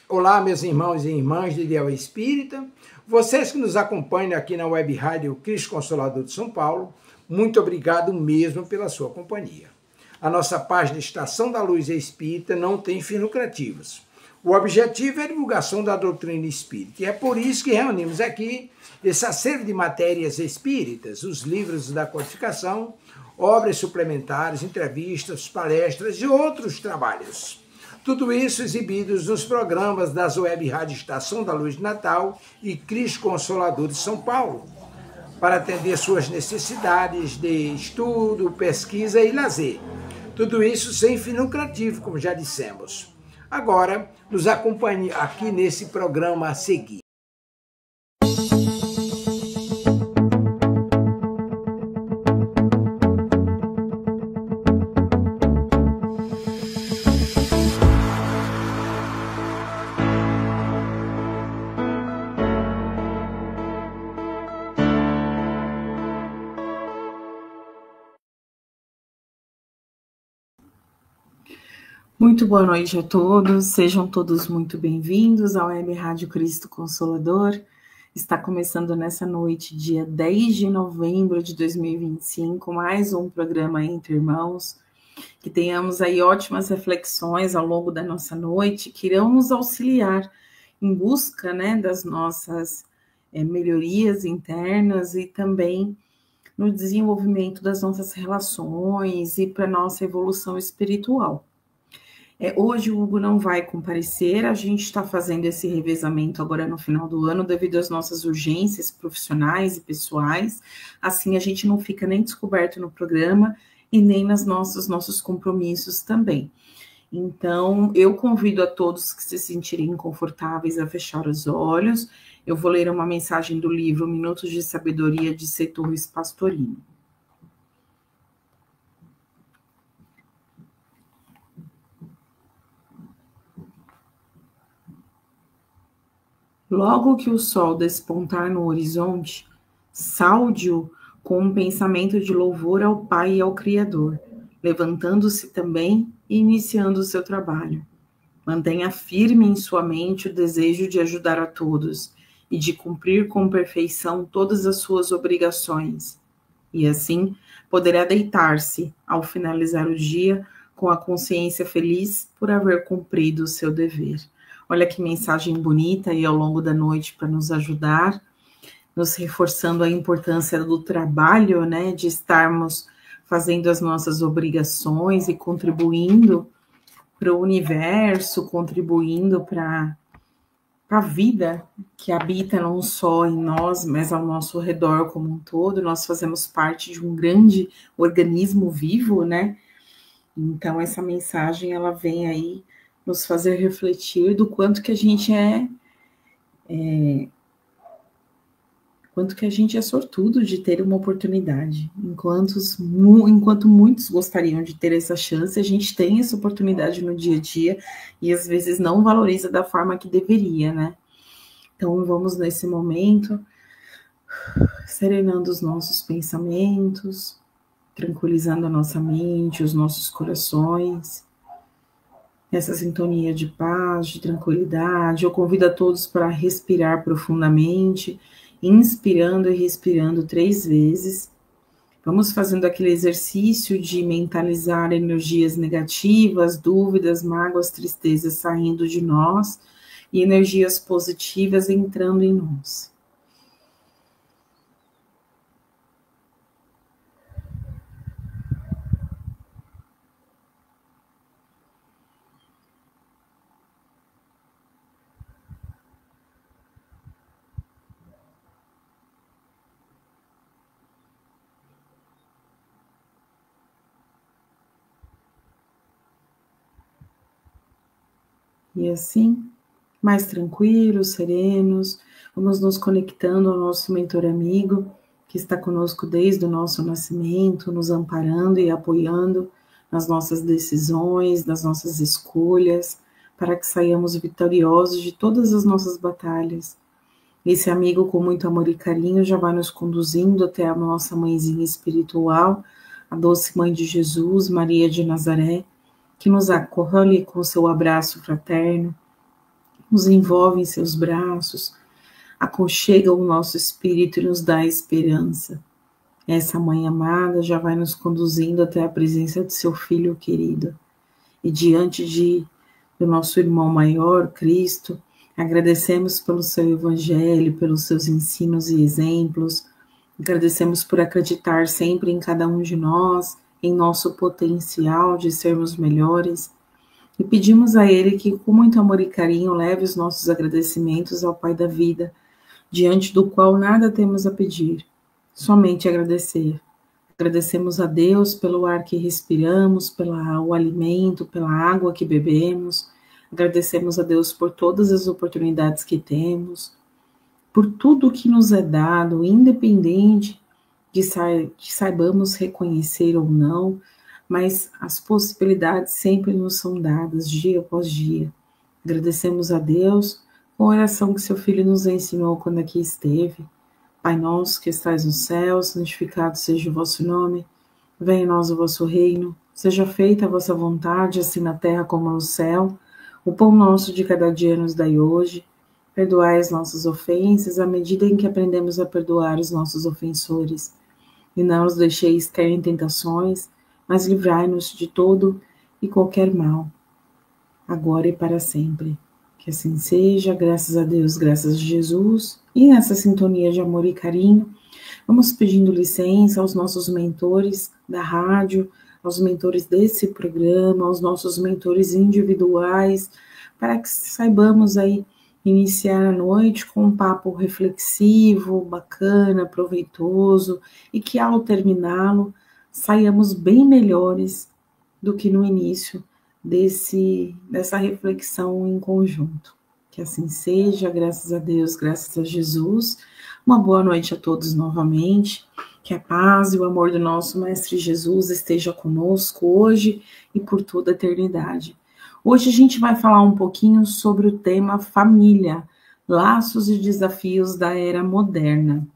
Olá, meus irmãos e irmãs de Ideal Espírita, vocês que nos acompanham aqui na Web Rádio Cristo Consolador de São Paulo, muito obrigado mesmo pela sua companhia. A nossa página Estação da Luz Espírita não tem fins lucrativos. O objetivo é a divulgação da doutrina espírita, e é por isso que reunimos aqui esse acervo de matérias espíritas, os livros da codificação, obras suplementares, entrevistas, palestras e outros trabalhos. Tudo isso exibidos nos programas das Web Rádio Estação da Luz de Natal e Cristo Consolador de São Paulo, para atender suas necessidades de estudo, pesquisa e lazer. Tudo isso sem fim lucrativo, como já dissemos. Agora, nos acompanhe aqui nesse programa a seguir. Muito boa noite a todos, sejam todos muito bem-vindos ao Web Rádio Cristo Consolador. Está começando nessa noite, dia 10 de novembro de 2025, mais um programa Entre Irmãos. Que tenhamos aí ótimas reflexões ao longo da nossa noite, que irão nos auxiliar em busca, das nossas melhorias internas e também no desenvolvimento das nossas relações e para a nossa evolução espiritual. Hoje o Hugo não vai comparecer, a gente está fazendo esse revezamento agora no final do ano devido às nossas urgências profissionais e pessoais, assim a gente não fica nem descoberto no programa e nem nos nossos compromissos também. Então, eu convido a todos que se sentirem confortáveis a fechar os olhos. Eu vou ler uma mensagem do livro Minutos de Sabedoria de C. Torres Pastorino. Logo que o sol despontar no horizonte, saude-o com um pensamento de louvor ao Pai e ao Criador, levantando-se também e iniciando o seu trabalho. Mantenha firme em sua mente o desejo de ajudar a todos e de cumprir com perfeição todas as suas obrigações. E assim poderá deitar-se, ao finalizar o dia, com a consciência feliz por haver cumprido o seu dever. Olha que mensagem bonita aí ao longo da noite para nos ajudar, nos reforçando a importância do trabalho, de estarmos fazendo as nossas obrigações e contribuindo para o universo, contribuindo para a vida que habita não só em nós, mas ao nosso redor como um todo. Nós fazemos parte de um grande organismo vivo, Então, essa mensagem, ela vem aí nos fazer refletir do quanto que a gente é sortudo de ter uma oportunidade. Enquanto muitos gostariam de ter essa chance, a gente tem essa oportunidade no dia a dia e às vezes não valoriza da forma que deveria, Então vamos nesse momento serenando os nossos pensamentos, tranquilizando a nossa mente, os nossos corações. Essa sintonia de paz, de tranquilidade. Eu convido a todos para respirar profundamente, inspirando e respirando 3 vezes. Vamos fazendo aquele exercício de mentalizar energias negativas, dúvidas, mágoas, tristezas saindo de nós e energias positivas entrando em nós. E assim, mais tranquilos, serenos, vamos nos conectando ao nosso mentor amigo, que está conosco desde o nosso nascimento, nos amparando e apoiando nas nossas decisões, nas nossas escolhas, para que saiamos vitoriosos de todas as nossas batalhas. Esse amigo, com muito amor e carinho, já vai nos conduzindo até a nossa mãezinha espiritual, a doce mãe de Jesus, Maria de Nazaré, que nos acolhe com seu abraço fraterno, nos envolve em seus braços, aconchega o nosso espírito e nos dá esperança. Essa Mãe amada já vai nos conduzindo até a presença de seu Filho querido. E diante do nosso irmão maior, Cristo, agradecemos pelo seu Evangelho, pelos seus ensinos e exemplos. Agradecemos por acreditar sempre em cada um de nós, em nosso potencial de sermos melhores. E pedimos a Ele que, com muito amor e carinho, leve os nossos agradecimentos ao Pai da vida, diante do qual nada temos a pedir, somente agradecer. Agradecemos a Deus pelo ar que respiramos, pelo alimento, pela água que bebemos. Agradecemos a Deus por todas as oportunidades que temos, por tudo que nos é dado, independente de saibamos reconhecer ou não, mas as possibilidades sempre nos são dadas, dia após dia. Agradecemos a Deus com a oração que seu Filho nos ensinou quando aqui esteve. Pai nosso que estais no céu, santificado seja o vosso nome. Venha a nós o vosso reino. Seja feita a vossa vontade, assim na terra como no céu. O pão nosso de cada dia nos dai hoje. Perdoai as nossas ofensas, à medida em que aprendemos a perdoar os nossos ofensores. E não os deixeis cair em tentações, mas livrai-nos de todo e qualquer mal, agora e para sempre. Que assim seja, graças a Deus, graças a Jesus. E nessa sintonia de amor e carinho, vamos pedindo licença aos nossos mentores da rádio, aos mentores desse programa, aos nossos mentores individuais, para que saibamos aí iniciar a noite com um papo reflexivo, bacana, proveitoso, e que ao terminá-lo saiamos bem melhores do que no início dessa reflexão em conjunto. Que assim seja, graças a Deus, graças a Jesus. Uma boa noite a todos novamente. Que a paz e o amor do nosso Mestre Jesus esteja conosco hoje e por toda a eternidade. Hoje a gente vai falar um pouquinho sobre o tema família, laços e desafios da era moderna.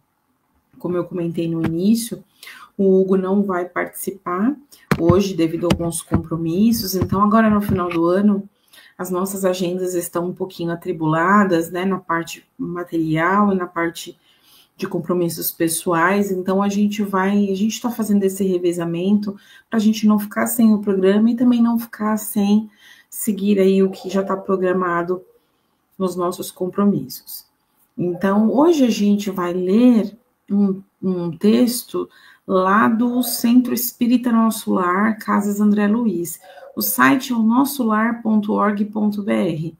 Como eu comentei no início, o Hugo não vai participar hoje devido a alguns compromissos, então agora no final do ano as nossas agendas estão um pouquinho atribuladas, né, na parte material e na parte de compromissos pessoais, então a gente está fazendo esse revezamento para a gente não ficar sem o programa e também não ficar sem seguir aí o que já está programado nos nossos compromissos. Então, hoje a gente vai ler um texto lá do Centro Espírita Nosso Lar, Casas André Luiz. O site é o nossolar.org.br.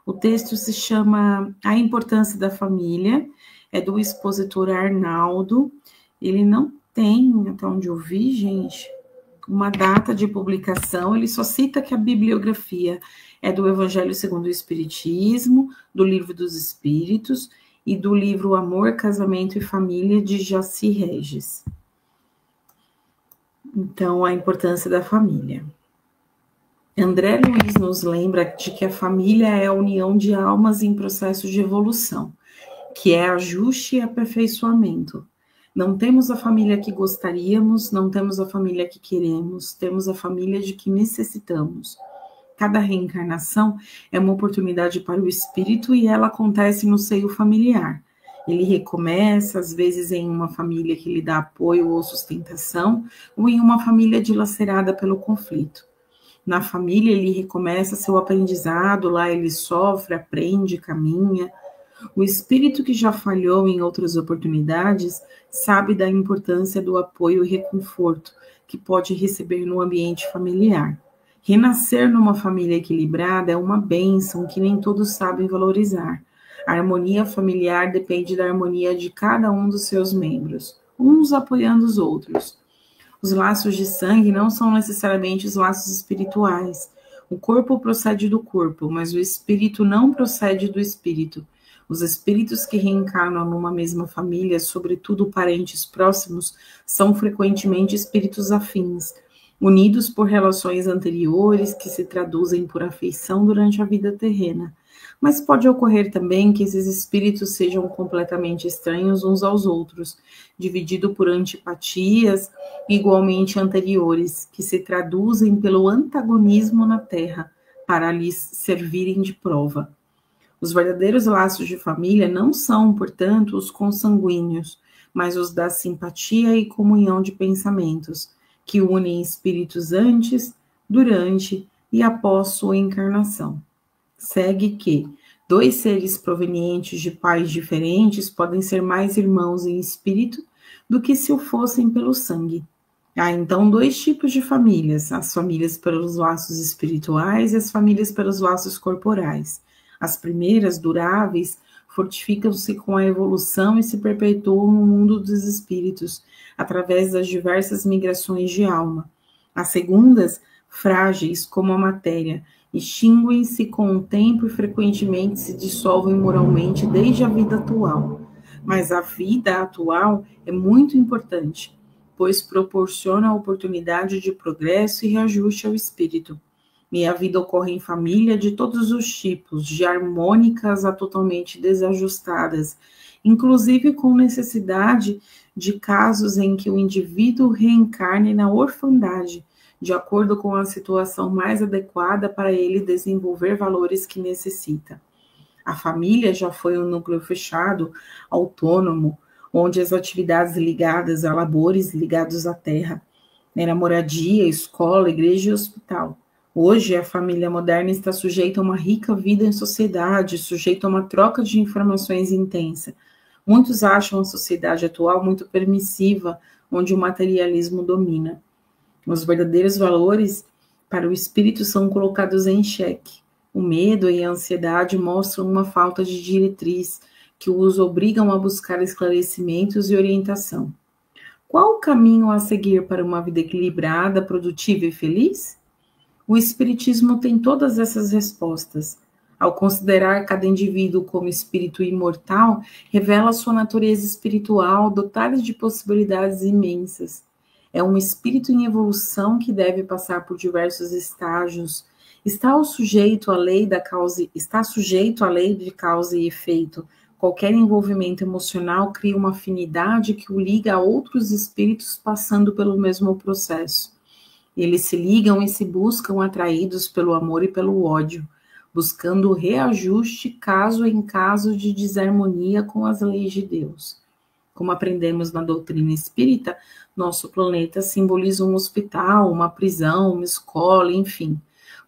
O texto se chama A Importância da Família, é do expositor Arnaldo. Ele não tem, até onde eu vi, gente, uma data de publicação, ele só cita que a bibliografia é do Evangelho segundo o Espiritismo, do Livro dos Espíritos e do livro Amor, Casamento e Família, de Jaci Regis. Então, a importância da família. André Luiz nos lembra de que a família é a união de almas em processo de evolução, que é ajuste e aperfeiçoamento. Não temos a família que gostaríamos, não temos a família que queremos, temos a família de que necessitamos. Cada reencarnação é uma oportunidade para o espírito e ela acontece no seio familiar. Ele recomeça, às vezes, em uma família que lhe dá apoio ou sustentação, ou em uma família dilacerada pelo conflito. Na família, ele recomeça seu aprendizado, lá ele sofre, aprende, caminha. O espírito que já falhou em outras oportunidades sabe da importância do apoio e reconforto que pode receber no ambiente familiar. Renascer numa família equilibrada é uma bênção que nem todos sabem valorizar. A harmonia familiar depende da harmonia de cada um dos seus membros, uns apoiando os outros. Os laços de sangue não são necessariamente os laços espirituais. O corpo procede do corpo, mas o espírito não procede do espírito. Os espíritos que reencarnam numa mesma família, sobretudo parentes próximos, são frequentemente espíritos afins, unidos por relações anteriores que se traduzem por afeição durante a vida terrena. Mas pode ocorrer também que esses espíritos sejam completamente estranhos uns aos outros, dividido por antipatias igualmente anteriores, que se traduzem pelo antagonismo na Terra, para lhes servirem de prova. Os verdadeiros laços de família não são, portanto, os consanguíneos, mas os da simpatia e comunhão de pensamentos, que unem espíritos antes, durante e após sua encarnação. Segue que dois seres provenientes de pais diferentes podem ser mais irmãos em espírito do que se o fossem pelo sangue. Há então dois tipos de famílias: as famílias pelos laços espirituais e as famílias pelos laços corporais. As primeiras, duráveis, fortificam-se com a evolução e se perpetuam no mundo dos espíritos, através das diversas migrações de alma. As segundas, frágeis como a matéria, extinguem-se com o tempo e frequentemente se dissolvem moralmente desde a vida atual. Mas a vida atual é muito importante, pois proporciona a oportunidade de progresso e reajuste ao espírito. E a vida ocorre em família de todos os tipos, de harmônicas a totalmente desajustadas, inclusive com necessidade de casos em que o indivíduo reencarne na orfandade, de acordo com a situação mais adequada para ele desenvolver valores que necessita. A família já foi um núcleo fechado, autônomo, onde as atividades ligadas a labores ligados à terra era moradia, escola, igreja e hospital. Hoje, a família moderna está sujeita a uma rica vida em sociedade, sujeita a uma troca de informações intensa. Muitos acham a sociedade atual muito permissiva, onde o materialismo domina. Os verdadeiros valores para o espírito são colocados em xeque. O medo e a ansiedade mostram uma falta de diretriz, que os obrigam a buscar esclarecimentos e orientação. Qual o caminho a seguir para uma vida equilibrada, produtiva e feliz? O Espiritismo tem todas essas respostas. Ao considerar cada indivíduo como espírito imortal, revela sua natureza espiritual dotada de possibilidades imensas. É um espírito em evolução que deve passar por diversos estágios. Está sujeito à lei de causa e efeito. Qualquer envolvimento emocional cria uma afinidade que o liga a outros espíritos passando pelo mesmo processo. Eles se ligam e se buscam atraídos pelo amor e pelo ódio, buscando o reajuste caso em caso de desarmonia com as leis de Deus. Como aprendemos na doutrina espírita, nosso planeta simboliza um hospital, uma prisão, uma escola, enfim.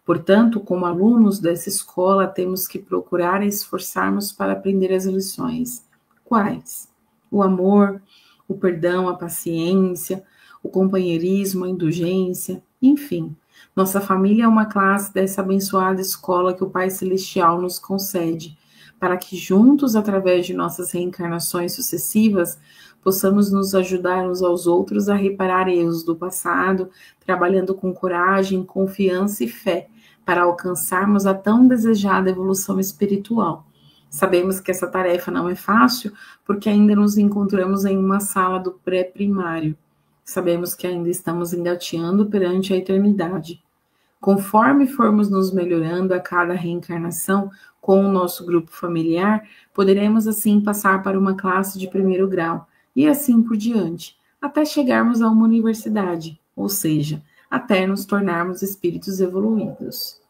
Portanto, como alunos dessa escola, temos que procurar e esforçarmos para aprender as lições. Quais? O amor, o perdão, a paciência, o companheirismo, a indulgência, enfim. Nossa família é uma classe dessa abençoada escola que o Pai Celestial nos concede, para que juntos, através de nossas reencarnações sucessivas, possamos nos ajudar uns aos outros a reparar erros do passado, trabalhando com coragem, confiança e fé, para alcançarmos a tão desejada evolução espiritual. Sabemos que essa tarefa não é fácil, porque ainda nos encontramos em uma sala do pré-primário. Sabemos que ainda estamos engateando perante a eternidade. Conforme formos nos melhorando a cada reencarnação com o nosso grupo familiar, poderemos assim passar para uma classe de primeiro grau, e assim por diante, até chegarmos a uma universidade, ou seja, até nos tornarmos espíritos evoluídos.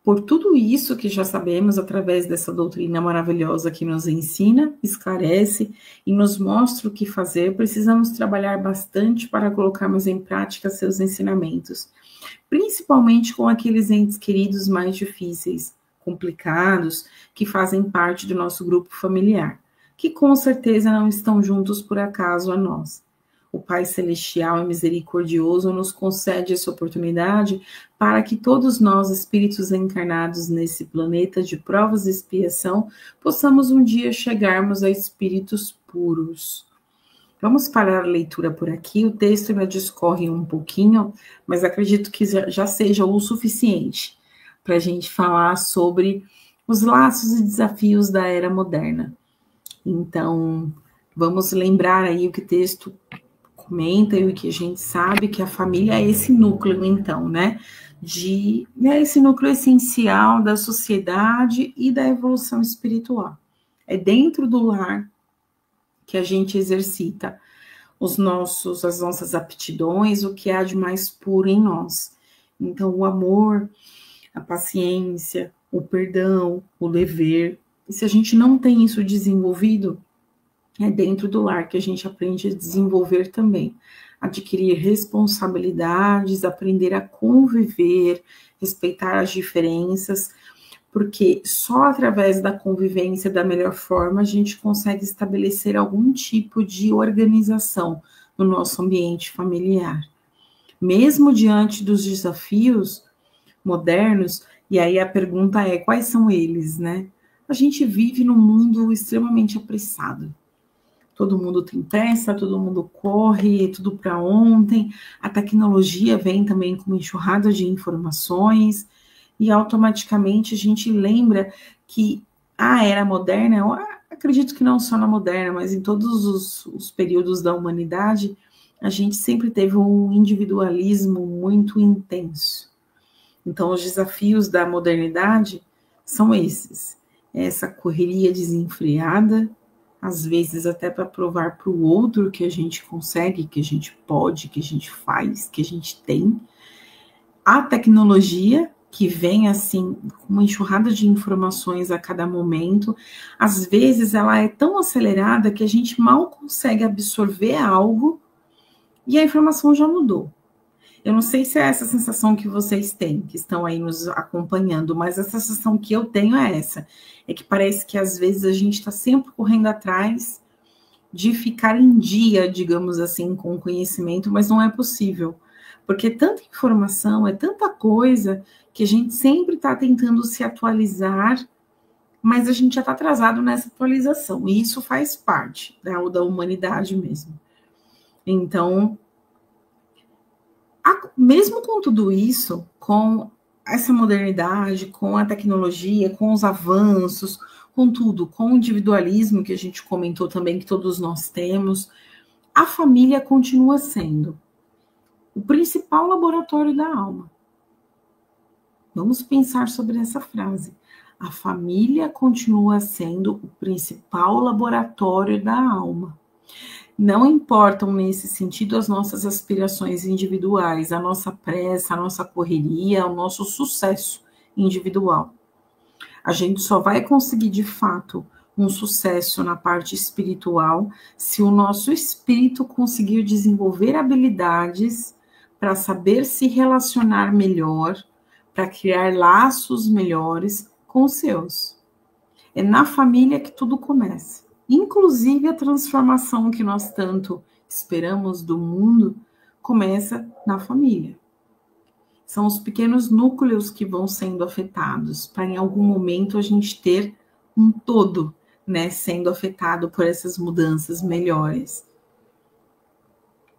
Por tudo isso que já sabemos através dessa doutrina maravilhosa que nos ensina, esclarece e nos mostra o que fazer, precisamos trabalhar bastante para colocarmos em prática seus ensinamentos, principalmente com aqueles entes queridos mais difíceis, complicados, que fazem parte do nosso grupo familiar, que com certeza não estão juntos por acaso a nós. O Pai Celestial e misericordioso nos concede essa oportunidade para que todos nós, espíritos encarnados nesse planeta de provas e expiação, possamos um dia chegarmos a espíritos puros. Vamos parar a leitura por aqui. O texto ainda discorre um pouquinho, mas acredito que já seja o suficiente para a gente falar sobre os laços e desafios da era moderna. Então, vamos lembrar aí o que o texto comenta e o que a gente sabe, que a família é esse núcleo, então, né? É esse núcleo essencial da sociedade e da evolução espiritual. É dentro do lar que a gente exercita as nossas aptidões, o que há de mais puro em nós. Então, o amor, a paciência, o perdão, o dever. E se a gente não tem isso desenvolvido, é dentro do lar que a gente aprende a desenvolver também. Adquirir responsabilidades, aprender a conviver, respeitar as diferenças, porque só através da convivência da melhor forma a gente consegue estabelecer algum tipo de organização no nosso ambiente familiar. Mesmo diante dos desafios modernos, e aí a pergunta é, quais são eles, né? A gente vive num mundo extremamente apressado. Todo mundo tem pressa, todo mundo corre, tudo para ontem. A tecnologia vem também com uma enxurrada de informações e automaticamente a gente lembra que a era moderna, eu acredito que não só na moderna, mas em todos os períodos da humanidade, a gente sempre teve um individualismo muito intenso. Então, os desafios da modernidade são esses. Essa correria desenfreada, às vezes até para provar para o outro que a gente consegue, que a gente pode, que a gente faz, que a gente tem. A tecnologia, que vem assim, com uma enxurrada de informações a cada momento, às vezes ela é tão acelerada que a gente mal consegue absorver algo e a informação já mudou. Eu não sei se é essa sensação que vocês têm, que estão aí nos acompanhando, mas a sensação que eu tenho é essa. É que parece que às vezes a gente está sempre correndo atrás de ficar em dia, digamos assim, com o conhecimento, mas não é possível. Porque é tanta informação, é tanta coisa, que a gente sempre está tentando se atualizar, mas a gente já está atrasado nessa atualização. E isso faz parte da humanidade mesmo. Então, mesmo com tudo isso, com essa modernidade, com a tecnologia, com os avanços, com tudo, com o individualismo que a gente comentou também, que todos nós temos, a família continua sendo o principal laboratório da alma. Vamos pensar sobre essa frase. A família continua sendo o principal laboratório da alma. Não importam nesse sentido as nossas aspirações individuais, a nossa pressa, a nossa correria, o nosso sucesso individual. A gente só vai conseguir, de fato, um sucesso na parte espiritual se o nosso espírito conseguir desenvolver habilidades para saber se relacionar melhor, para criar laços melhores com os seus. É na família que tudo começa. Inclusive a transformação que nós tanto esperamos do mundo começa na família. São os pequenos núcleos que vão sendo afetados, para em algum momento a gente ter um todo, né, sendo afetado por essas mudanças melhores.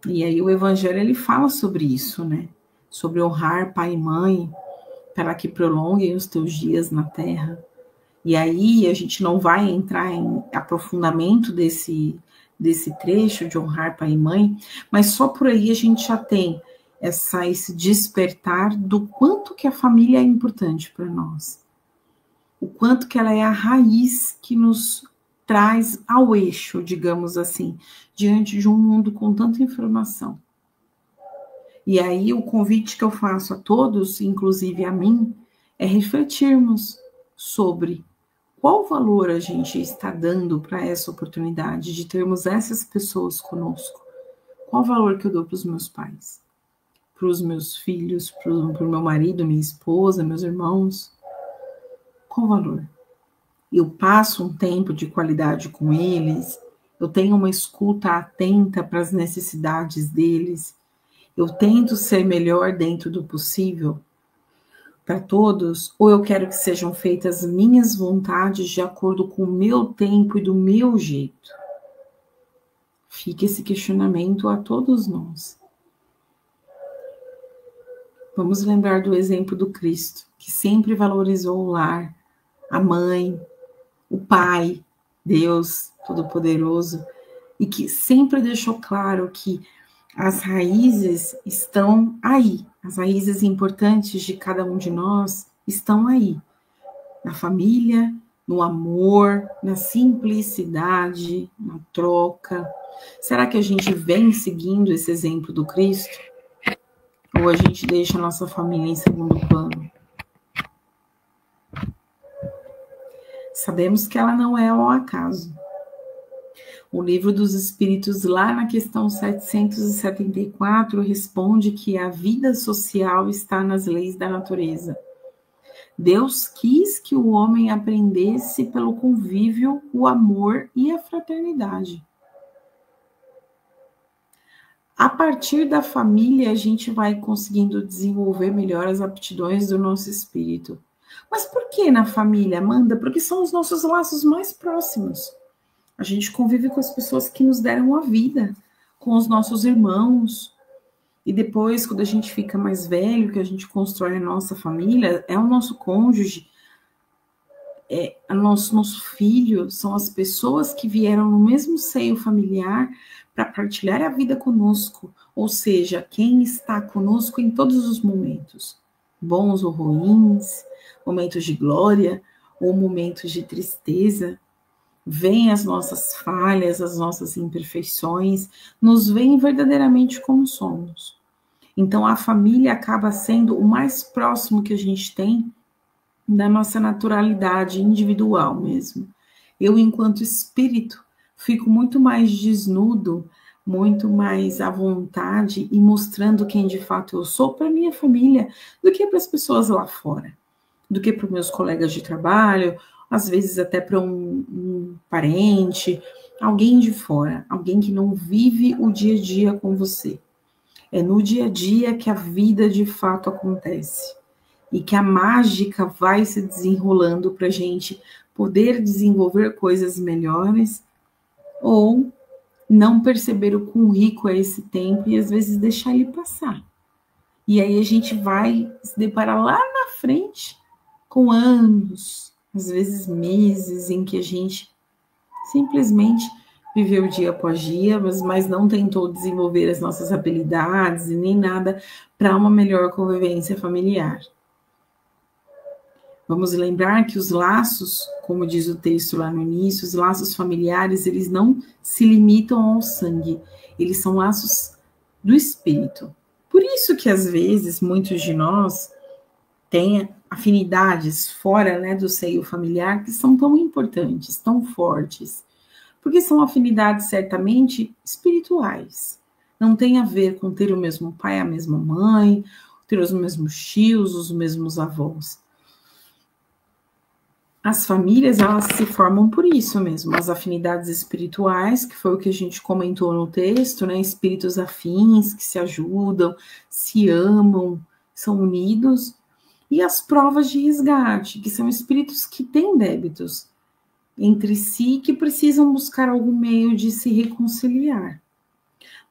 E aí o Evangelho ele fala sobre isso, né? Sobre honrar pai e mãe, para que prolonguem os teus dias na terra. E aí a gente não vai entrar em aprofundamento desse trecho de honrar pai e mãe, mas só por aí a gente já tem esse despertar do quanto que a família é importante para nós. O quanto que ela é a raiz que nos traz ao eixo, digamos assim, diante de um mundo com tanta informação. E aí o convite que eu faço a todos, inclusive a mim, é refletirmos sobre qual valor a gente está dando para essa oportunidade de termos essas pessoas conosco. Qual valor que eu dou para os meus pais, para os meus filhos, para o meu marido, minha esposa, meus irmãos? Qual valor? Eu passo um tempo de qualidade com eles, eu tenho uma escuta atenta para as necessidades deles, eu tento ser melhor dentro do possível para todos, ou eu quero que sejam feitas minhas vontades de acordo com o meu tempo e do meu jeito? Fica esse questionamento a todos nós. Vamos lembrar do exemplo do Cristo, que sempre valorizou o lar, a mãe, o Pai, Deus Todo-Poderoso, e que sempre deixou claro que as raízes estão aí, as raízes importantes de cada um de nós estão aí, na família, no amor, na simplicidade, na troca. Será que a gente vem seguindo esse exemplo do Cristo? Ou a gente deixa a nossa família em segundo plano? Sabemos que ela não é ao acaso. O Livro dos Espíritos, lá na questão 774, responde que a vida social está nas leis da natureza. Deus quis que o homem aprendesse pelo convívio, o amor e a fraternidade. A partir da família, a gente vai conseguindo desenvolver melhor as aptidões do nosso espírito. Mas por que na família, Amanda? Porque são os nossos laços mais próximos. A gente convive com as pessoas que nos deram a vida, com os nossos irmãos. E depois, quando a gente fica mais velho, que a gente constrói a nossa família, é o nosso cônjuge, é o nosso filho, são as pessoas que vieram no mesmo seio familiar para partilhar a vida conosco. Ou seja, quem está conosco em todos os momentos, bons ou ruins, momentos de glória ou momentos de tristeza. Veem as nossas falhas, as nossas imperfeições, nos veem verdadeiramente como somos. Então, a família acaba sendo o mais próximo que a gente tem da nossa naturalidade individual mesmo. Eu, enquanto espírito, fico muito mais desnudo, muito mais à vontade e mostrando quem de fato eu sou para minha família do que para as pessoas lá fora, do que para os meus colegas de trabalho, às vezes até para um parente, alguém de fora, alguém que não vive o dia a dia com você. É no dia a dia que a vida de fato acontece e que a mágica vai se desenrolando para a gente poder desenvolver coisas melhores ou não perceber o quão rico é esse tempo e às vezes deixar ele passar. E aí a gente vai se deparar lá na frente com anos, às vezes meses, em que a gente simplesmente viveu dia após dia, mas não tentou desenvolver as nossas habilidades e nem nada para uma melhor convivência familiar. Vamos lembrar que os laços, como diz o texto lá no início, os laços familiares, eles não se limitam ao sangue, eles são laços do espírito. Por isso que, às vezes, muitos de nós têm afinidades fora, né, do seio familiar que são tão importantes, tão fortes, porque são afinidades certamente espirituais. Não tem a ver com ter o mesmo pai, a mesma mãe, ter os mesmos tios, os mesmos avós. As famílias, elas se formam por isso mesmo, as afinidades espirituais, que foi o que a gente comentou no texto, né? Espíritos afins que se ajudam, se amam, são unidos, e as provas de resgate, que são espíritos que têm débitos entre si, que precisam buscar algum meio de se reconciliar.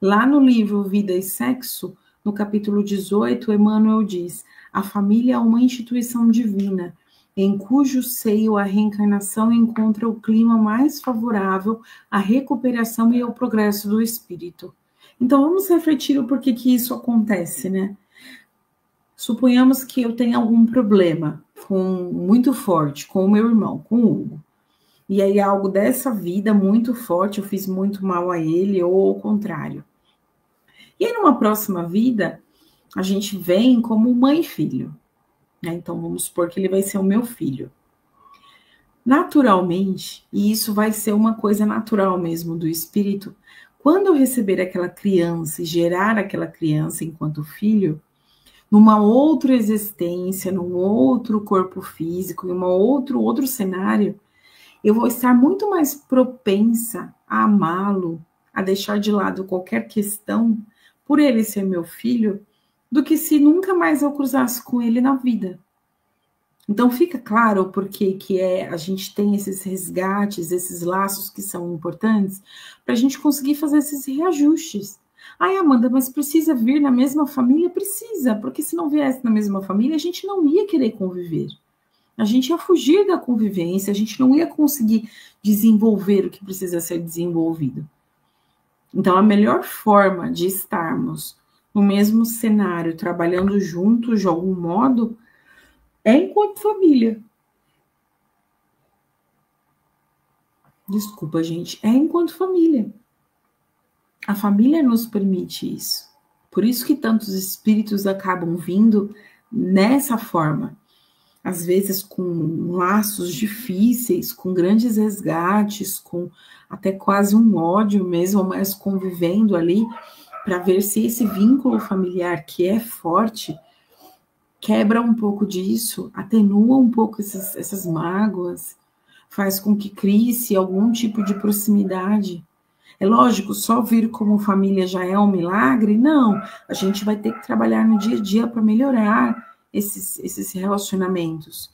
Lá no livro Vida e Sexo, no capítulo 18, Emmanuel diz: a família é uma instituição divina, em cujo seio a reencarnação encontra o clima mais favorável à recuperação e ao progresso do espírito. Então, vamos refletir o porquê que isso acontece, né? Suponhamos que eu tenha algum problema muito forte com o meu irmão, com o Hugo. E aí, algo dessa vida muito forte, eu fiz muito mal a ele, ou ao contrário. E aí, numa próxima vida, a gente vem como mãe e filho. Então, vamos supor que ele vai ser o meu filho. Naturalmente, e isso vai ser uma coisa natural mesmo do espírito, quando eu receber aquela criança e gerar aquela criança enquanto filho, numa outra existência, num outro corpo físico, em um outro cenário, eu vou estar muito mais propensa a amá-lo, a deixar de lado qualquer questão, por ele ser meu filho, do que se nunca mais eu cruzasse com ele na vida. Então fica claro porque que a gente tem esses resgates, esses laços que são importantes, para a gente conseguir fazer esses reajustes. Ai, Amanda, mas precisa vir na mesma família? Precisa, porque se não viesse na mesma família, a gente não ia querer conviver. A gente ia fugir da convivência, a gente não ia conseguir desenvolver o que precisa ser desenvolvido. Então, a melhor forma de estarmos no mesmo cenário, trabalhando juntos de algum modo, é enquanto família. Desculpa, gente. É enquanto família. A família nos permite isso. Por isso que tantos espíritos acabam vindo nessa forma. às vezes com laços difíceis, com grandes resgates, com até quase um ódio mesmo, mas convivendo ali para ver se esse vínculo familiar que é forte quebra um pouco disso, atenua um pouco essas mágoas, faz com que crie-se algum tipo de proximidade. É lógico, só vir como família já é um milagre? Não, a gente vai ter que trabalhar no dia a dia para melhorar esses relacionamentos.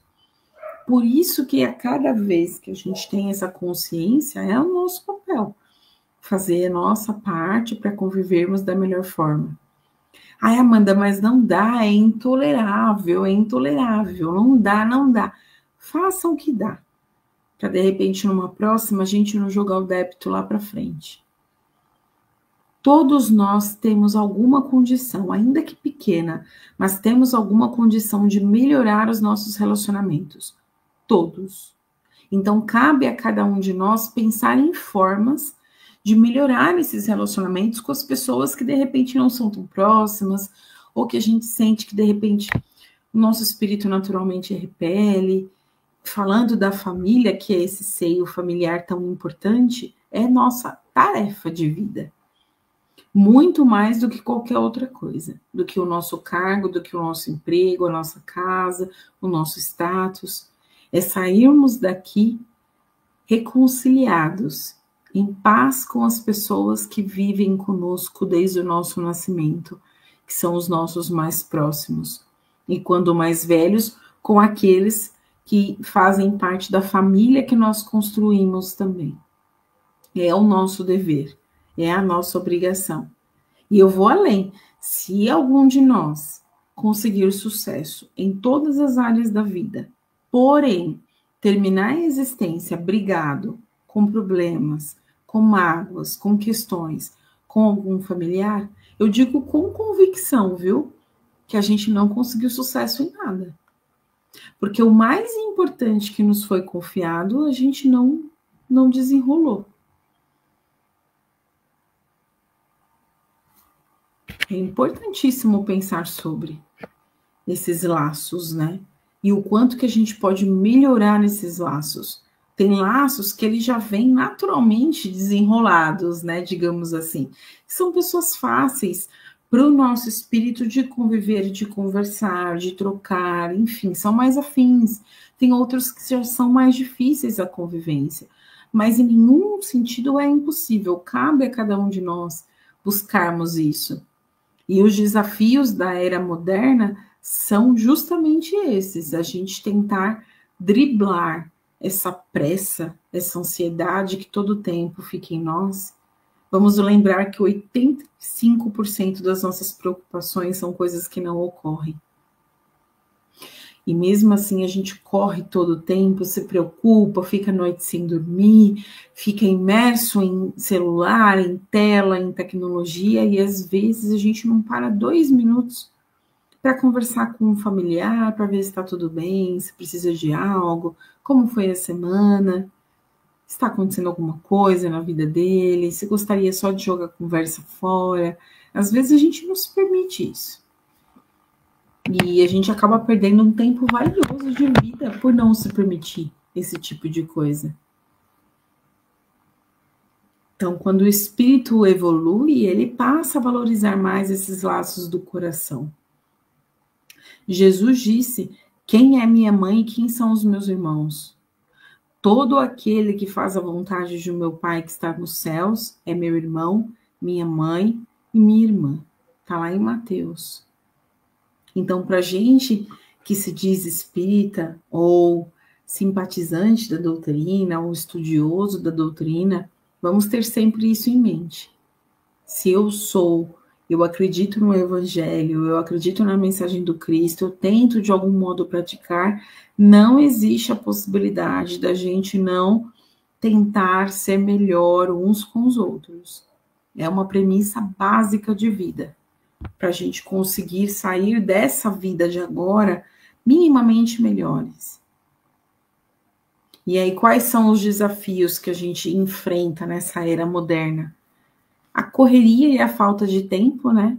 Por isso que a cada vez que a gente tem essa consciência, é o nosso papel, fazer a nossa parte para convivermos da melhor forma. Ai, Amanda, mas não dá, é intolerável, não dá. Faça o que dá, para de repente numa próxima a gente não jogar o débito lá para frente. Todos nós temos alguma condição, ainda que pequena, mas temos alguma condição de melhorar os nossos relacionamentos. Todos. Então, cabe a cada um de nós pensar em formas de melhorar esses relacionamentos com as pessoas que de repente não são tão próximas, ou que a gente sente que de repente o nosso espírito naturalmente repele. Falando da família, que é esse seio familiar tão importante, é nossa tarefa de vida. Muito mais do que qualquer outra coisa, do que o nosso cargo, do que o nosso emprego, a nossa casa, o nosso status. É sairmos daqui reconciliados, em paz com as pessoas que vivem conosco desde o nosso nascimento, que são os nossos mais próximos. E quando mais velhos, com aqueles que fazem parte da família que nós construímos também. É o nosso dever, é a nossa obrigação. E eu vou além. Se algum de nós conseguir sucesso em todas as áreas da vida, porém, terminar a existência brigado, com problemas, com mágoas, com questões, com algum familiar, eu digo com convicção, viu? Que a gente não conseguiu sucesso em nada. Porque o mais importante que nos foi confiado, a gente não desenrolou. É importantíssimo pensar sobre esses laços, né? E o quanto que a gente pode melhorar nesses laços. Tem laços que eles já vêm naturalmente desenrolados, né? Digamos assim. São pessoas fáceis para o nosso espírito de conviver, de conversar, de trocar, enfim, são mais afins. Tem outros que já são mais difíceis a convivência. Mas em nenhum sentido é impossível. Cabe a cada um de nós buscarmos isso. E os desafios da era moderna são justamente esses, a gente tentar driblar essa pressa, essa ansiedade que todo tempo fica em nós. Vamos lembrar que 85% das nossas preocupações são coisas que não ocorrem. E mesmo assim a gente corre todo o tempo, se preocupa, fica a noite sem dormir, fica imerso em celular, em tela, em tecnologia, e às vezes a gente não para 2 minutos para conversar com um familiar, para ver se está tudo bem, se precisa de algo, como foi a semana, se está acontecendo alguma coisa na vida dele, se gostaria só de jogar a conversa fora. Às vezes a gente não se permite isso. E a gente acaba perdendo um tempo valioso de vida por não se permitir esse tipo de coisa. Então, quando o espírito evolui, ele passa a valorizar mais esses laços do coração. Jesus disse: quem é minha mãe e quem são os meus irmãos? Todo aquele que faz a vontade de meu Pai que está nos céus é meu irmão, minha mãe e minha irmã. Está lá em Mateus. Então, para a gente que se diz espírita ou simpatizante da doutrina ou estudioso da doutrina, vamos ter sempre isso em mente. Se eu acredito no Evangelho, eu acredito na mensagem do Cristo, eu tento de algum modo praticar, não existe a possibilidade da gente não tentar ser melhor uns com os outros. É uma premissa básica de vida, para a gente conseguir sair dessa vida de agora minimamente melhores. E aí, quais são os desafios que a gente enfrenta nessa era moderna? A correria e a falta de tempo, né?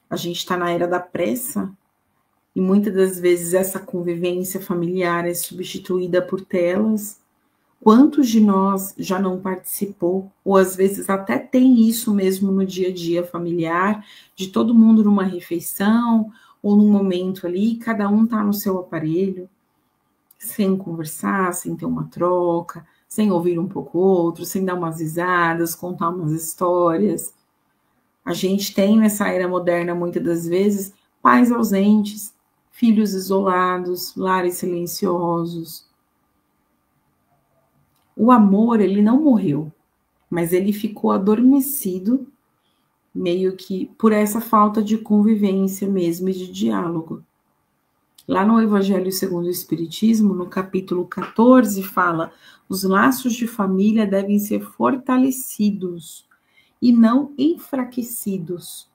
A gente está na era da pressa, E muitas das vezes essa convivência familiar é substituída por telas. Quantos de nós já não participou, ou às vezes até tem isso mesmo no dia a dia familiar, de todo mundo numa refeição, ou num momento ali, cada um está no seu aparelho, sem conversar, sem ter uma troca, sem ouvir um pouco o outro, sem dar umas risadas, contar umas histórias. A gente tem nessa era moderna, muitas das vezes, pais ausentes, filhos isolados, lares silenciosos. O amor, ele não morreu, mas ele ficou adormecido, meio que por essa falta de convivência mesmo e de diálogo. Lá no Evangelho segundo o Espiritismo, no capítulo 14, fala: os laços de família devem ser fortalecidos e não enfraquecidos.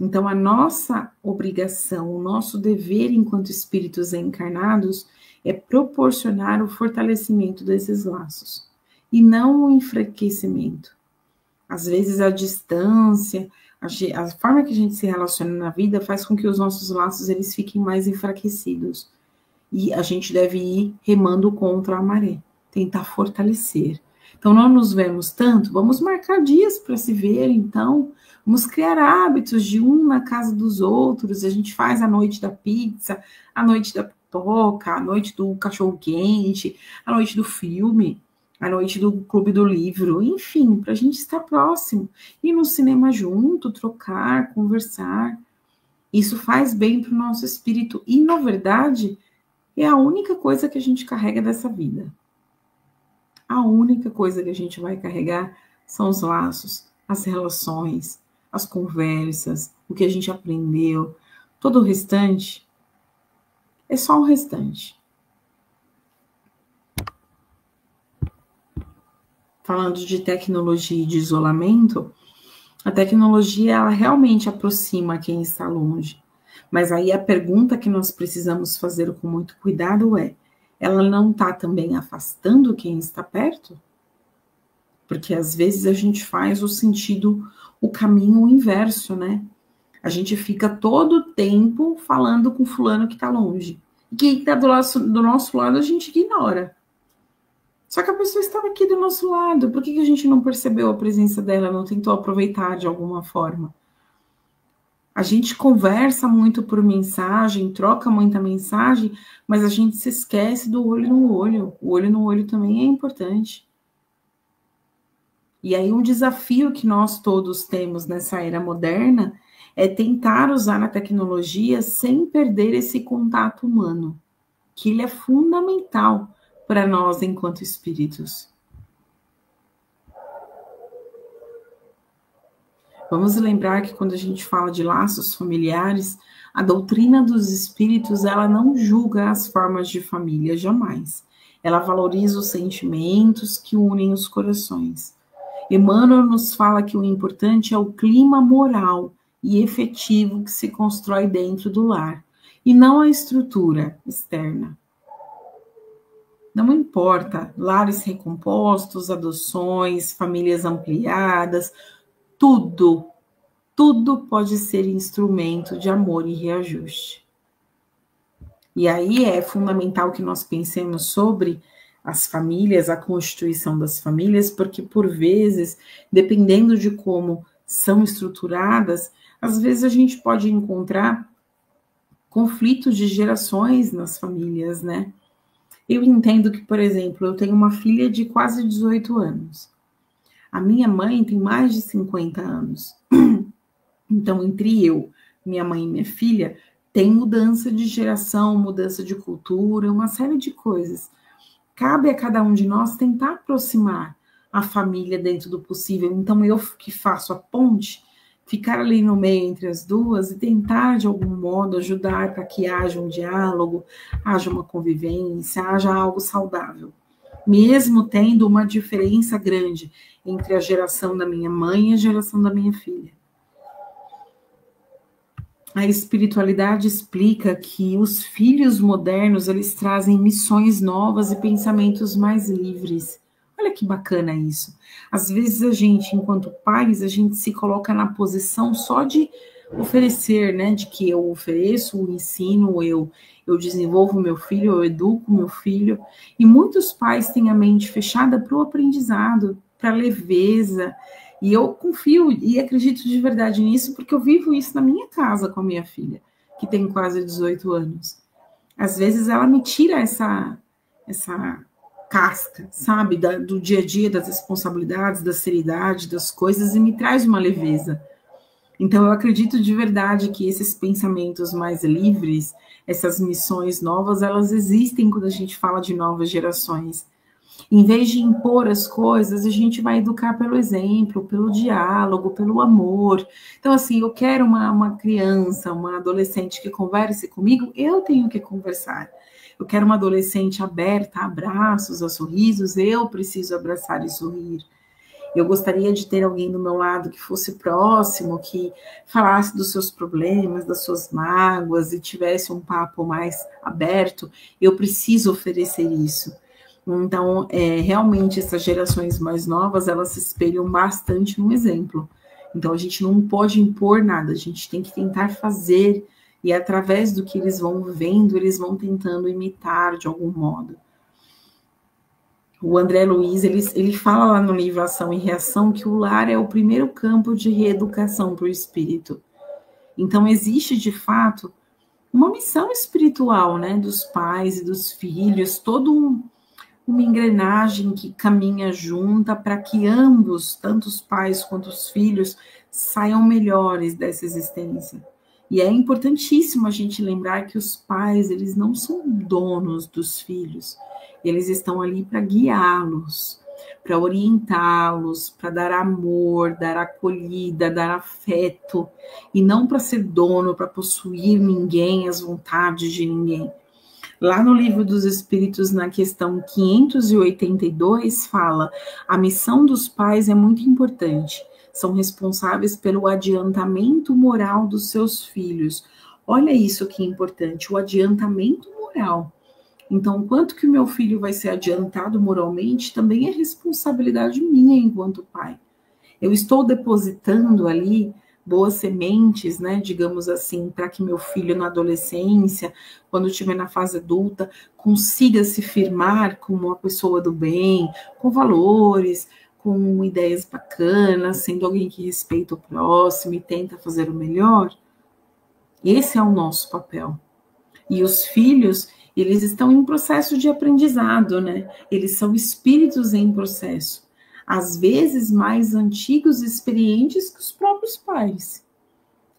Então, a nossa obrigação, o nosso dever enquanto espíritos encarnados é proporcionar o fortalecimento desses laços e não o enfraquecimento. Às vezes, a distância, a forma que a gente se relaciona na vida faz com que os nossos laços eles fiquem mais enfraquecidos. E a gente deve ir remando contra a maré, tentar fortalecer. Então, não nos vemos tanto, vamos marcar dias para se ver, então. Vamos criar hábitos de um na casa dos outros. A gente faz a noite da pizza, a noite da pipoca, a noite do cachorro-quente, a noite do filme, a noite do clube do livro, enfim, para a gente estar próximo. Ir no cinema junto, trocar, conversar. Isso faz bem para o nosso espírito. E, na verdade, é a única coisa que a gente carrega dessa vida. A única coisa que a gente vai carregar são os laços, as relações, as conversas, o que a gente aprendeu. Todo o restante é só o restante. Falando de tecnologia e de isolamento, a tecnologia ela realmente aproxima quem está longe. Mas aí a pergunta que nós precisamos fazer com muito cuidado é: ela não está também afastando quem está perto? Porque às vezes a gente faz o caminho inverso, né? A gente fica todo o tempo falando com fulano que está longe. E quem está do nosso lado a gente ignora. Só que a pessoa estava aqui do nosso lado. Por que a gente não percebeu a presença dela, não tentou aproveitar de alguma forma? A gente conversa muito por mensagem, troca muita mensagem, mas a gente se esquece do olho no olho. O olho no olho também é importante. E aí um desafio que nós todos temos nessa era moderna é tentar usar a tecnologia sem perder esse contato humano, que ele é fundamental para nós enquanto espíritos. Vamos lembrar que quando a gente fala de laços familiares, a doutrina dos espíritos, ela não julga as formas de família, jamais. Ela valoriza os sentimentos que unem os corações. Emmanuel nos fala que o importante é o clima moral e efetivo que se constrói dentro do lar, e não a estrutura externa. Não importa, lares recompostos, adoções, famílias ampliadas, tudo pode ser instrumento de amor e reajuste. E aí é fundamental que nós pensemos sobre as famílias, a constituição das famílias, porque por vezes, dependendo de como são estruturadas, às vezes a gente pode encontrar conflitos de gerações nas famílias, né? Eu entendo que, por exemplo, eu tenho uma filha de quase 18 anos. A minha mãe tem mais de 50 anos. Então, entre minha mãe e minha filha, tem mudança de geração, mudança de cultura, uma série de coisas. Cabe a cada um de nós tentar aproximar a família dentro do possível. Então, eu que faço a ponte, ficar ali no meio entre as duas e tentar, de algum modo, ajudar para que haja um diálogo, haja uma convivência, haja algo saudável. Mesmo tendo uma diferença grande entre a geração da minha mãe e a geração da minha filha. A espiritualidade explica que os filhos modernos, eles trazem missões novas e pensamentos mais livres. Olha que bacana isso. Às vezes a gente, enquanto pais, a gente se coloca na posição só de oferecer, né, de que eu ofereço, o ensino, eu desenvolvo meu filho, eu educo meu filho, e muitos pais têm a mente fechada para o aprendizado, para a leveza, e eu confio e acredito de verdade nisso, porque eu vivo isso na minha casa com a minha filha, que tem quase 18 anos. Às vezes ela me tira essa casca, sabe, do dia a dia, das responsabilidades, da seriedade, das coisas, e me traz uma leveza. Então, eu acredito de verdade que esses pensamentos mais livres, essas missões novas, elas existem quando a gente fala de novas gerações. Em vez de impor as coisas, a gente vai educar pelo exemplo, pelo diálogo, pelo amor. Então, assim, eu quero uma criança, uma adolescente que converse comigo, eu tenho que conversar. Eu quero uma adolescente aberta a abraços, a sorrisos, eu preciso abraçar e sorrir. Eu gostaria de ter alguém do meu lado que fosse próximo, que falasse dos seus problemas, das suas mágoas e tivesse um papo mais aberto. Eu preciso oferecer isso. Então, realmente, essas gerações mais novas, elas se espelham bastante no exemplo. Então, a gente não pode impor nada, a gente tem que tentar fazer, e através do que eles vão vendo, eles vão tentando imitar de algum modo. O André Luiz, ele fala lá no livro Ação e Reação que o lar é o primeiro campo de reeducação para o espírito. Então, existe, de fato, uma missão espiritual, né, dos pais e dos filhos, todo uma engrenagem que caminha junta para que ambos, tanto os pais quanto os filhos, saiam melhores dessa existência. E é importantíssimo a gente lembrar que os pais, eles não são donos dos filhos, eles estão ali para guiá-los, para orientá-los, para dar amor, dar acolhida, dar afeto, e não para ser dono, para possuir ninguém, as vontades de ninguém. Lá no Livro dos Espíritos, na questão 582, fala: a missão dos pais é muito importante. São responsáveis pelo adiantamento moral dos seus filhos. Olha isso que é importante, o adiantamento moral. Então, quanto que o meu filho vai ser adiantado moralmente, também é responsabilidade minha enquanto pai. Eu estou depositando ali boas sementes, né, digamos assim, para que meu filho na adolescência, quando estiver na fase adulta, consiga se firmar como uma pessoa do bem, com valores, com ideias bacanas, sendo alguém que respeita o próximo e tenta fazer o melhor. Esse é o nosso papel. E os filhos, eles estão em processo de aprendizado, né? Eles são espíritos em processo. Às vezes mais antigos e experientes que os próprios pais.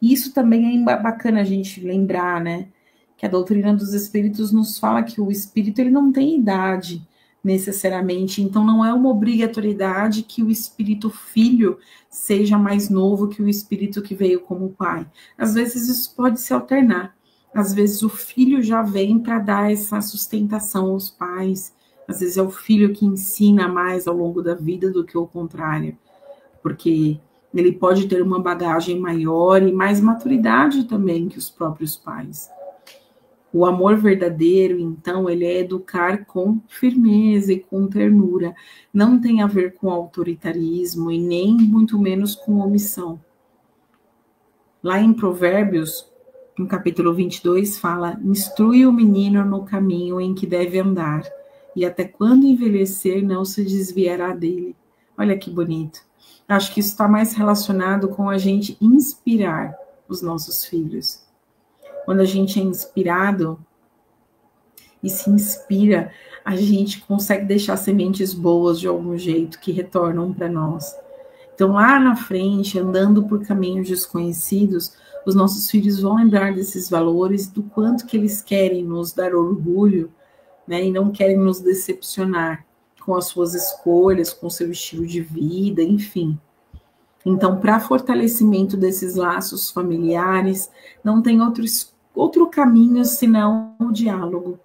E isso também é bacana a gente lembrar, né? Que a doutrina dos espíritos nos fala que o espírito ele não tem idade necessariamente, então não é uma obrigatoriedade que o espírito filho seja mais novo que o espírito que veio como pai. Às vezes isso pode se alternar. Às vezes o filho já vem para dar essa sustentação aos pais. Às vezes é o filho que ensina mais ao longo da vida do que o contrário, porque ele pode ter uma bagagem maior e mais maturidade também que os próprios pais. O amor verdadeiro, então, ele é educar com firmeza e com ternura. Não tem a ver com autoritarismo e nem muito menos com omissão. Lá em Provérbios, no capítulo 22, fala: instrui o menino no caminho em que deve andar, e até quando envelhecer não se desviará dele. Olha que bonito. Acho que isso está mais relacionado com a gente inspirar os nossos filhos. Quando a gente é inspirado e se inspira, a gente consegue deixar sementes boas de algum jeito que retornam para nós. Então, lá na frente, andando por caminhos desconhecidos, os nossos filhos vão lembrar desses valores, do quanto que eles querem nos dar orgulho, né, e não querem nos decepcionar com as suas escolhas, com o seu estilo de vida, enfim. Então, para fortalecimento desses laços familiares, não tem outro caminho senão o diálogo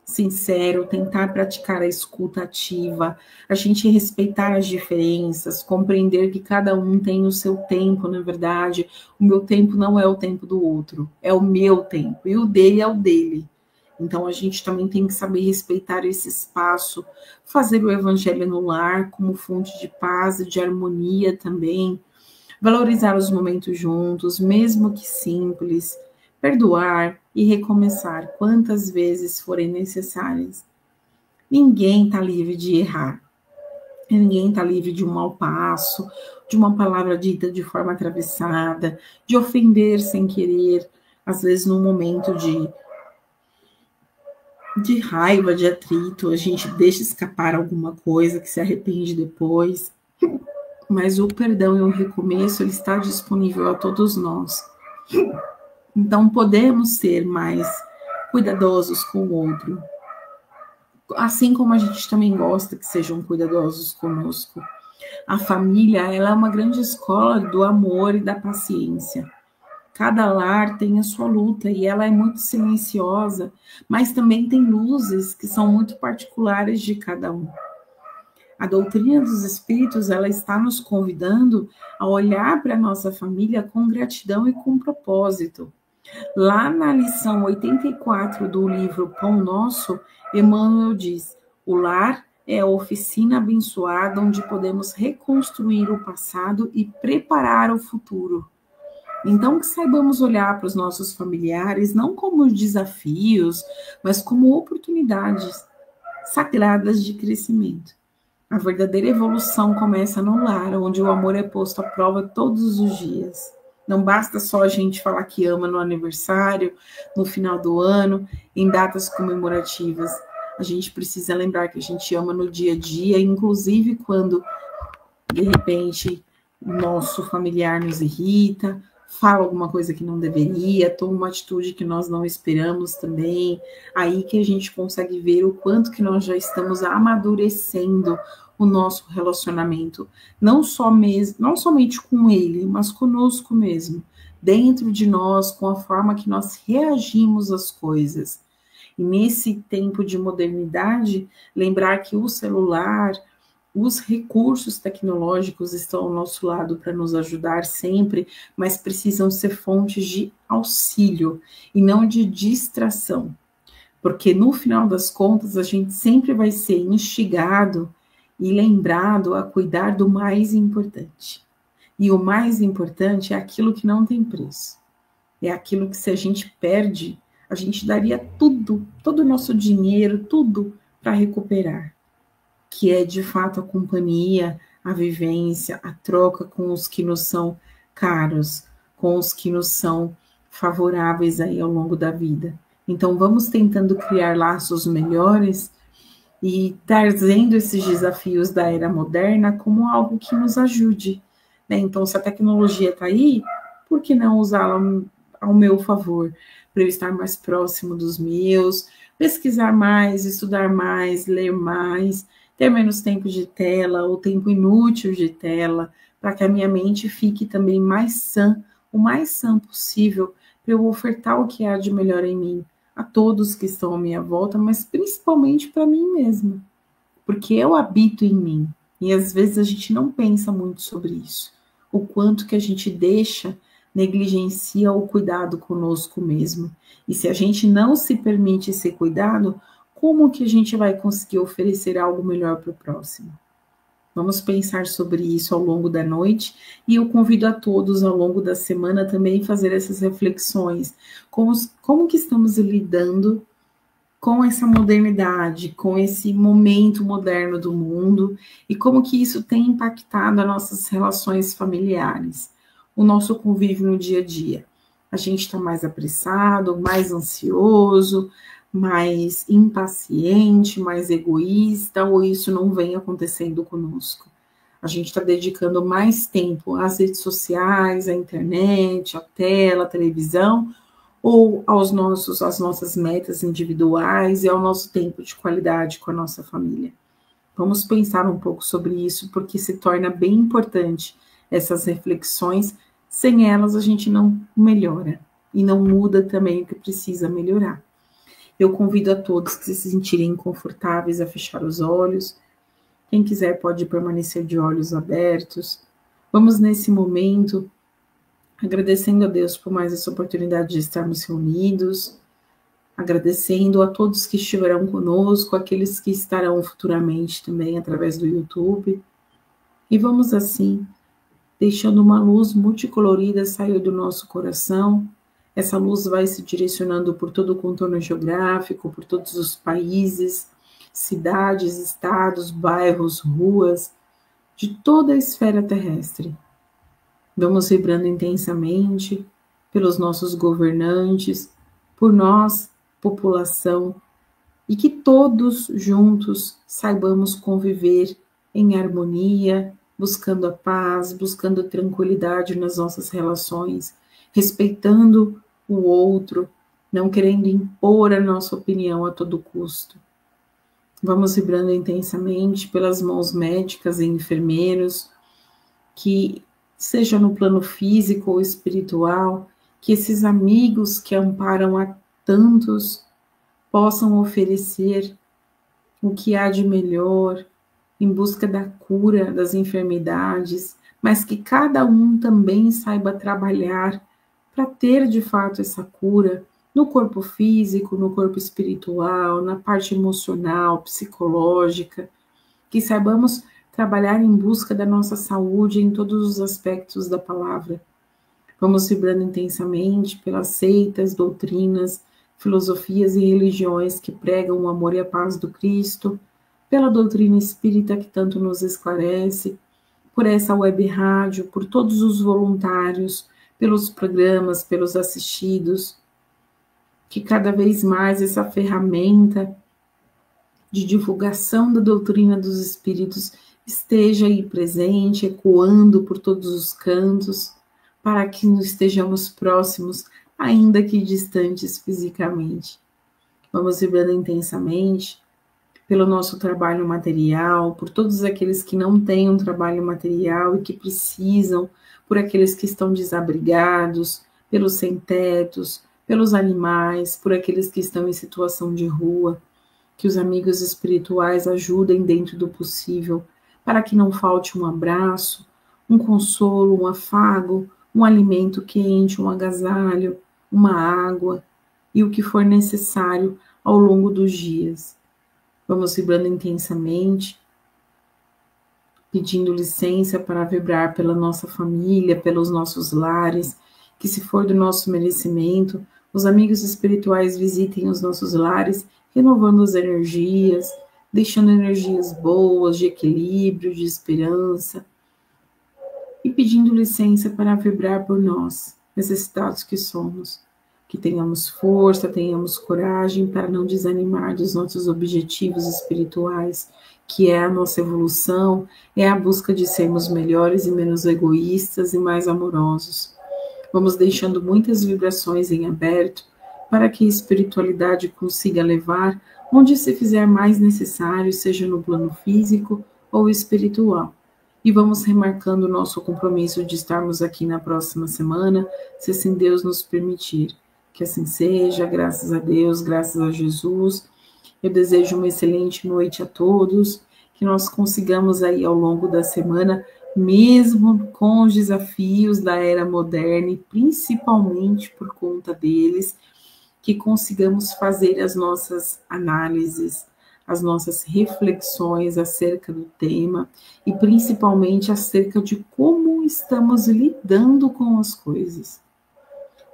sincero, tentar praticar a escuta ativa, a gente respeitar as diferenças, compreender que cada um tem o seu tempo, na verdade. O meu tempo não é o tempo do outro, é o meu tempo, e o dele é o dele. Então, a gente também tem que saber respeitar esse espaço, fazer o evangelho no lar como fonte de paz e de harmonia também, valorizar os momentos juntos, mesmo que simples, perdoar e recomeçar quantas vezes forem necessárias. Ninguém está livre de errar. Ninguém está livre de um mau passo, de uma palavra dita de forma atravessada, de ofender sem querer, às vezes num momento de raiva, de atrito, a gente deixa escapar alguma coisa que se arrepende depois. Mas o perdão e o recomeço, ele está disponível a todos nós. Então, podemos ser mais cuidadosos com o outro. Assim como a gente também gosta que sejam cuidadosos conosco. A família, ela é uma grande escola do amor e da paciência. Cada lar tem a sua luta e ela é muito silenciosa, mas também tem luzes que são muito particulares de cada um. A doutrina dos espíritos, ela está nos convidando a olhar para a nossa família com gratidão e com propósito. Lá na lição 84 do livro Pão Nosso, Emmanuel diz: o lar é a oficina abençoada onde podemos reconstruir o passado e preparar o futuro. Então, que saibamos olhar para os nossos familiares não como desafios, mas como oportunidades sagradas de crescimento. A verdadeira evolução começa no lar, onde o amor é posto à prova todos os dias. Não basta só a gente falar que ama no aniversário, no final do ano, em datas comemorativas. A gente precisa lembrar que a gente ama no dia a dia, inclusive quando, de repente, o nosso familiar nos irrita, fala alguma coisa que não deveria, toma uma atitude que nós não esperamos também. Aí que a gente consegue ver o quanto que nós já estamos amadurecendo o nosso relacionamento, não somente com ele, mas conosco mesmo, dentro de nós, com a forma que nós reagimos às coisas. E nesse tempo de modernidade, lembrar que o celular, os recursos tecnológicos estão ao nosso lado para nos ajudar sempre, mas precisam ser fontes de auxílio e não de distração. Porque no final das contas, a gente sempre vai ser instigado e lembrado a cuidar do mais importante. E o mais importante é aquilo que não tem preço. É aquilo que, se a gente perde, a gente daria tudo, todo o nosso dinheiro, tudo para recuperar. Que é, de fato, a companhia, a vivência, a troca com os que nos são caros, com os que nos são favoráveis aí ao longo da vida. Então, vamos tentando criar laços melhores e trazendo esses desafios da era moderna como algo que nos ajude, né? Então, se a tecnologia está aí, por que não usá-la ao meu favor? Para eu estar mais próximo dos meus, pesquisar mais, estudar mais, ler mais, ter menos tempo de tela ou tempo inútil de tela, para que a minha mente fique também mais sã, o mais sã possível, para eu ofertar o que há de melhor em mim, a todos que estão à minha volta, mas principalmente para mim mesma, porque eu habito em mim, e às vezes a gente não pensa muito sobre isso, o quanto que a gente negligencia o cuidado conosco mesmo, e se a gente não se permite esse cuidado, como que a gente vai conseguir oferecer algo melhor para o próximo? Vamos pensar sobre isso ao longo da noite e eu convido a todos ao longo da semana também fazer essas reflexões. Como que estamos lidando com essa modernidade, com esse momento moderno do mundo e como que isso tem impactado as nossas relações familiares, o nosso convívio no dia a dia. A gente está mais apressado, mais ansioso, mais impaciente, mais egoísta, ou isso não vem acontecendo conosco? A gente está dedicando mais tempo às redes sociais, à internet, à tela, à televisão, ou às nossas metas individuais e ao nosso tempo de qualidade com a nossa família? Vamos pensar um pouco sobre isso, porque se torna bem importante essas reflexões. Sem elas, a gente não melhora e não muda também o que precisa melhorar. Eu convido a todos que se sentirem confortáveis a fechar os olhos. Quem quiser pode permanecer de olhos abertos. Vamos, nesse momento, agradecendo a Deus por mais essa oportunidade de estarmos reunidos, agradecendo a todos que estiverão conosco, aqueles que estarão futuramente também através do YouTube. E vamos, assim, deixando uma luz multicolorida sair do nosso coração. Essa luz vai se direcionando por todo o contorno geográfico, por todos os países, cidades, estados, bairros, ruas, de toda a esfera terrestre. Vamos vibrando intensamente pelos nossos governantes, por nós, população, e que todos juntos saibamos conviver em harmonia, buscando a paz, buscando a tranquilidade nas nossas relações, respeitando o outro, não querendo impor a nossa opinião a todo custo. Vamos vibrando intensamente pelas mãos médicas e enfermeiros, que seja no plano físico ou espiritual, que esses amigos que amparam a tantos possam oferecer o que há de melhor em busca da cura das enfermidades, mas que cada um também saiba trabalhar para ter de fato essa cura no corpo físico, no corpo espiritual, na parte emocional, psicológica, que saibamos trabalhar em busca da nossa saúde em todos os aspectos da palavra. Vamos vibrando intensamente pelas seitas, doutrinas, filosofias e religiões que pregam o amor e a paz do Cristo, pela doutrina espírita que tanto nos esclarece, por essa web rádio, por todos os voluntários, pelos programas, pelos assistidos, que cada vez mais essa ferramenta de divulgação da doutrina dos espíritos esteja aí presente, ecoando por todos os cantos, para que nos estejamos próximos, ainda que distantes fisicamente. Vamos vibrando intensamente pelo nosso trabalho material, por todos aqueles que não têm um trabalho material e que precisam, por aqueles que estão desabrigados, pelos sem-tetos, pelos animais, por aqueles que estão em situação de rua, que os amigos espirituais ajudem dentro do possível, para que não falte um abraço, um consolo, um afago, um alimento quente, um agasalho, uma água e o que for necessário ao longo dos dias. Vamos vibrando intensamente, pedindo licença para vibrar pela nossa família, pelos nossos lares, que se for do nosso merecimento, os amigos espirituais visitem os nossos lares, renovando as energias, deixando energias boas, de equilíbrio, de esperança, e pedindo licença para vibrar por nós, necessitados que somos, que tenhamos força, tenhamos coragem para não desanimar dos nossos objetivos espirituais, que é a nossa evolução, é a busca de sermos melhores e menos egoístas e mais amorosos. Vamos deixando muitas vibrações em aberto para que a espiritualidade consiga levar onde se fizer mais necessário, seja no plano físico ou espiritual. E vamos remarcando o nosso compromisso de estarmos aqui na próxima semana, se assim Deus nos permitir. Que assim seja, graças a Deus, graças a Jesus. Eu desejo uma excelente noite a todos, que nós consigamos aí ao longo da semana, mesmo com os desafios da era moderna, e principalmente por conta deles, que consigamos fazer as nossas análises, as nossas reflexões acerca do tema e principalmente acerca de como estamos lidando com as coisas.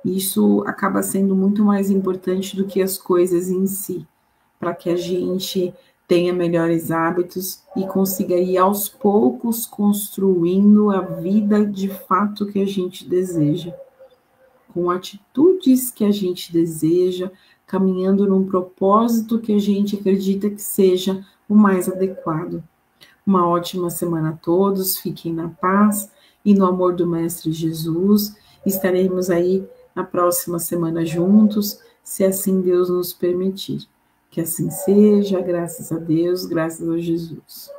Isso acaba sendo muito mais importante do que as coisas em si, para que a gente tenha melhores hábitos e consiga ir aos poucos construindo a vida de fato que a gente deseja, com atitudes que a gente deseja, caminhando num propósito que a gente acredita que seja o mais adequado. Uma ótima semana a todos, fiquem na paz e no amor do Mestre Jesus. Estaremos aí na próxima semana juntos, se assim Deus nos permitir. Que assim seja, graças a Deus, graças a Jesus.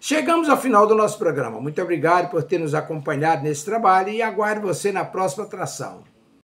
Chegamos ao final do nosso programa. Muito obrigado por ter nos acompanhado nesse trabalho e aguardo você na próxima atração.